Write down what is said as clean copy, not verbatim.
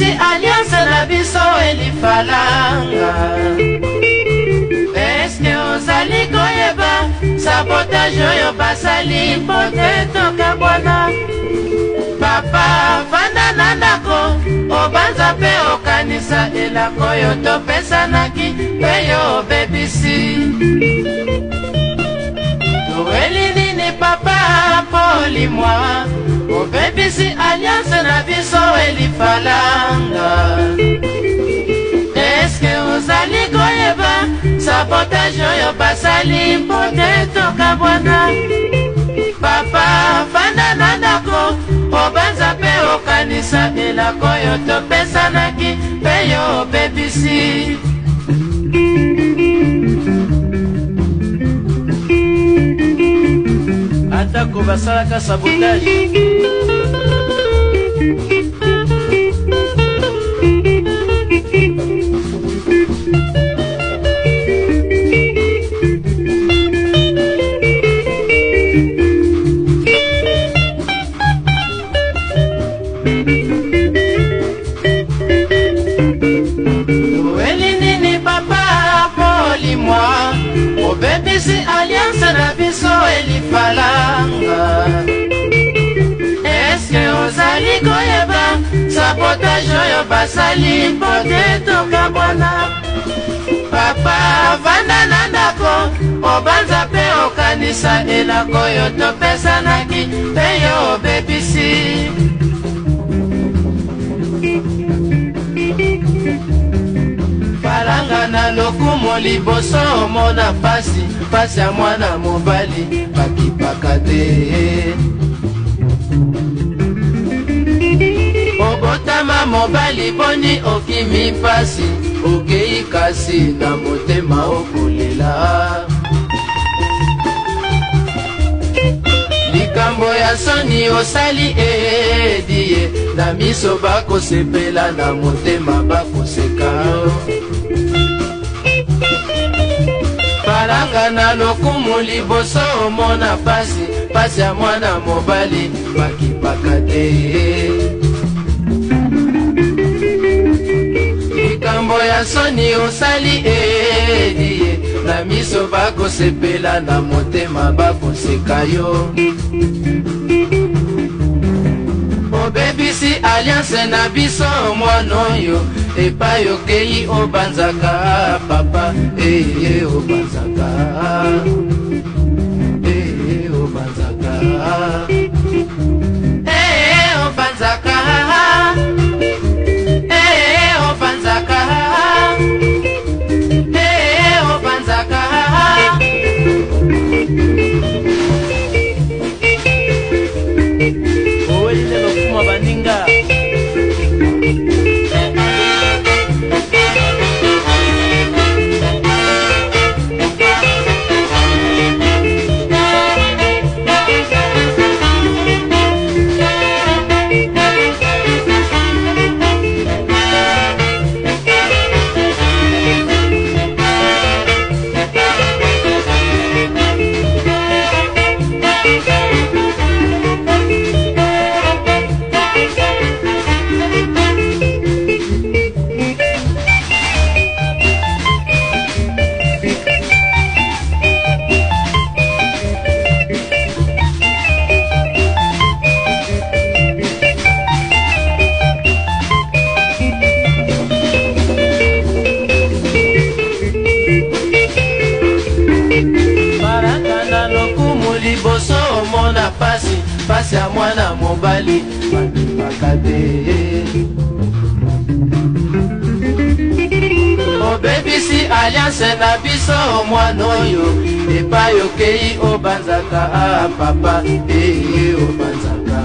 obebisi alliance na biso elifalanga. Eske ozali koyeba sabotage oyo basali mpo te tokabwana? Papa vanda na ndako obanza mpe okanisa elako oyo topesanaki mpe yo obebisi. Toweli nini papa polimwa obebisi alliance na biso elifalanga. Eske ozali koyeba sabotage oyo basali mpo te tokabwana? Papa vanda na ndako obanza mpe okanisa elako oyo topesanaki mpe yo obebisi. Atako basalaka sabotage obebisi alliance na biso elifalanga. Eske ozali koyeba sabotage oyo basali mpo te tokabwana? Papa vanda na ndako obanza mpe okanisa elako oyo topesanaki mpe yo obebisi. Falanga na lokumo liboso omona pasi, pasi ya mwana mobali bakipaka te. Obotama mobali boni okimi pasi, okei kasi na motema okolela. Likambo ya soni osali ediye, na miso bakosepela na motema bakoseka. Falanga na lokumu liboso omona pasi, pasi ya mwana mobali bakipaka te. Likambo ya soni osali ediye, na miso bakosepela na motema bakoseka yo. Obebisi alliance na biso mwana oyo epai okei obanzaka papa obanzaka obanzaka obanzaka obanzaka obanzaka. Owelile lokuma baninga liboso omona pasi, pasi ya mwana mobali bakipaka te. Obebisi alliance na biso mwana oyo epai okei obanzaka papa obanzaka